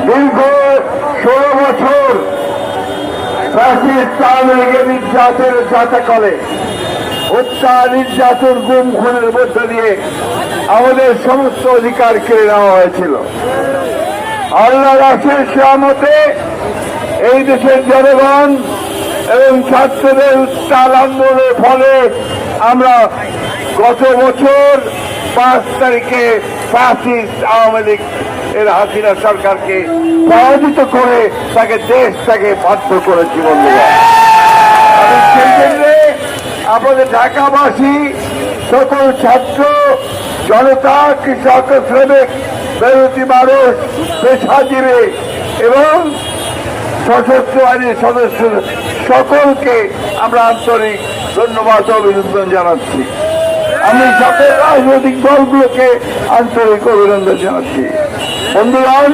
দীর্ঘ 16 বছর ফ্যাসিস্ট আওয়ামী লীগের নির্যাতনের যাতাকলে হত্যা নির্যাতন গুম খুনের মধ্য দিয়ে আমাদের সমস্ত অধিকার কেড়ে নেওয়া হয়েছিল। আল্লাহর অশেষ রহমতে এই দেশের জনগণ এবং ছাত্রদের উত্তাল আন্দোলনের ফলে আমরা গত বছর 5 তারিখে ফ্যাসিস্ট আওয়ামী লীগ এর হাসিনা সরকারকে পরাজিত করে তাকে দেশ থেকে বাধ্য করেছি। বন্ধুরা, আমি সেই জন্য আমাদের ঢাকাবাসী, সকল ছাত্র জনতা, কৃষক, শ্রমিক, মেহনতি মানুষ, পেশাজীবী এবং সশস্ত্র বাহিনীর সদস্য সকলকে আমরা আন্তরিক ধন্যবাদ ও অভিনন্দন জানাচ্ছি। আমি সকল রাজনৈতিক দলগুলোকে আন্তরিক অভিনন্দন জানাচ্ছি। বন্ধুগণ,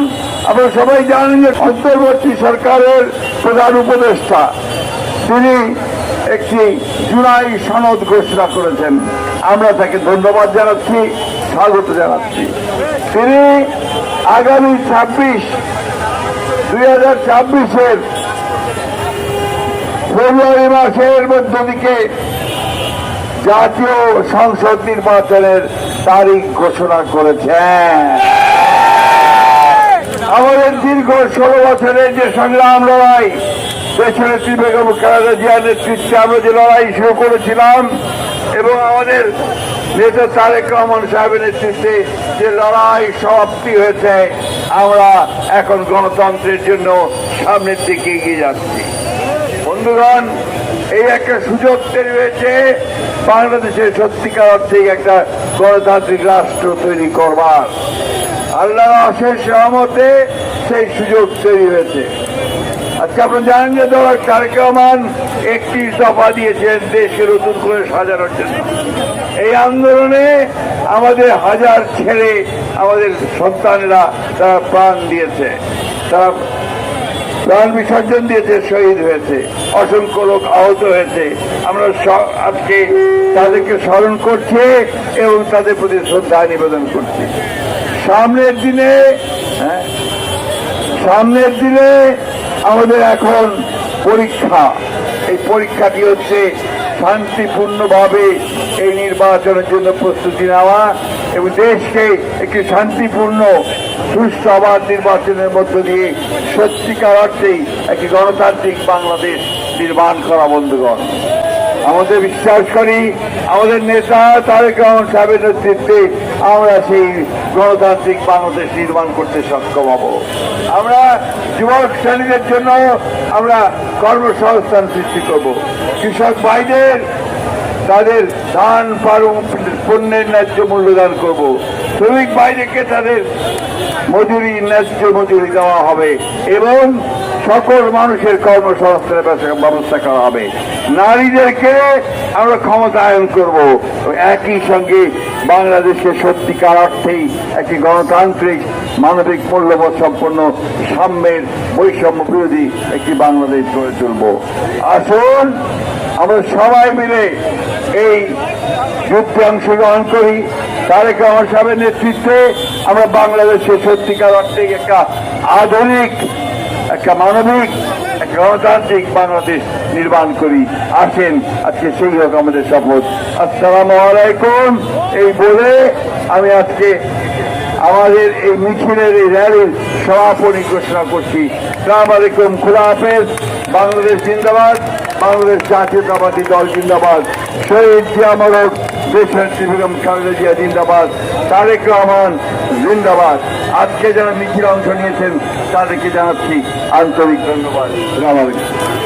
আপনারা সবাই জানেন যে অন্তর্বর্তী সরকারের প্রধান উপদেষ্টা তিনি একটি জুলাই সনদ ঘোষণা করেছেন। আমরা তাকে ধন্যবাদ জানাচ্ছি, স্বাগত জানাচ্ছি। তিনি আগামী 2026-এর ফেব্রুয়ারি মাসের মধ্য দিকে জাতীয় সংসদ নির্বাচনের তারিখ ঘোষণা করেছেন। আমাদের দীর্ঘ 16 বছরের যে সংগ্রাম লড়াই, দেশনেত্রী বেগম খালেদা জিয়ার নেতৃত্বে আমরা যে লড়াই শুরু করেছিলাম এবং আমাদের নেতা তারেক রহমান সাহেবের নেতৃত্বে যে লড়াই সমাপ্তি হয়েছে, আমরা এখন গণতন্ত্রের জন্য সামনের দিকে এগিয়ে যাচ্ছি। বন্ধুগণ, এই একটা সুযোগ তৈরি হয়েছে বাংলাদেশের সত্যিকার অর্থে একটা গণতান্ত্রিক রাষ্ট্র তৈরি করবার। আল্লাহর অশেষ রহমতে সেই সুযোগ তৈরি হয়েছে। আজকে আপনারা জানেন যে তারেক রহমান 31 দফা দিয়েছেন দেশকে নতুন করে সাজানোর জন্য। এই আন্দোলনে আমাদের হাজার ছেলে, আমাদের সন্তানেরা তারা প্রাণ দিয়েছে, তারা প্রাণ বিসর্জন দিয়েছে, শহীদ হয়েছে, অসংখ্য লোক আহত হয়েছে। আমরা আজকে তাদেরকে স্মরণ করছি এবং তাদের প্রতি শ্রদ্ধা নিবেদন করছি। সামনের দিনে আমাদের এখন পরীক্ষা। এই পরীক্ষাটি হচ্ছে শান্তিপূর্ণভাবে এই নির্বাচনের জন্য প্রস্তুতি নেওয়া এবং দেশকে একটি শান্তিপূর্ণ সুষ্ঠু অবাধ নির্বাচনের মধ্য দিয়ে সত্যিকার অর্থেই একটি গণতান্ত্রিক বাংলাদেশ নির্মাণ করা। বন্ধুগণ, আমাদের বিশ্বাস করি আমাদের নেতা তারেক রহমান সাহেবের নেতৃত্বে আমরা সেই গণতান্ত্রিক বাংলাদেশ নির্মাণ করতে সক্ষম হব। আমরা যুবক শ্রেণীদের জন্য আমরা কর্মসংস্থান সৃষ্টি করব। কৃষক ভাইদের তাদের ধান পণ্যের ন্যায্য মূল্য দান করব। শ্রমিক ভাইদেরকে তাদের ন্যায্য মজুরি দেওয়া হবে এবং সকল মানুষের কর্মসংস্থানের ব্যবস্থা করা হবে। নারীদেরকে আমরা ক্ষমতায়ন করব। একই সঙ্গে বাংলাদেশের সত্যিকার অর্থেই একটি গণতান্ত্রিক মানবিক মূল্যবোধ সম্পন্ন সাম্যের বৈষম্য বিরোধী একটি বাংলাদেশ গড়ে তুলব। আসুন আমরা সবাই মিলে এই যুদ্ধে অংশগ্রহণ করি। তারেক রহমান সাহেবের নেতৃত্বে আমরা বাংলাদেশের সত্যিকার অর্থে একটা আধুনিক, একটা মানবিক, একটা গণতান্ত্রিক বাংলাদেশ নির্মাণ করি। আসেন, আজকে সেই হোক আমাদের শপথ। আসসালামু আলাইকুম এই বলে আমি আজকে আমাদের এই মিছিলের, এই র্যালির সমাপনী ঘোষণা করছি। আসসালামু আলাইকুম, খোদা হাফেজ। বাংলাদেশ জিন্দাবাদ, বাংলাদেশ জাতীয়তাবাদী দল জিন্দাবাদ, শহীদ জিয়া মরক, দেশনেত্রী বেগম খালেদা জিয়া জিন্দাবাদ, তারেক রহমান জিন্দাবাদ। আজকে যারা মিছিল অংশ নিয়েছেন তাদেরকে জানাচ্ছি আন্তরিক ধন্যবাদ। আসসালামু আলাইকুম।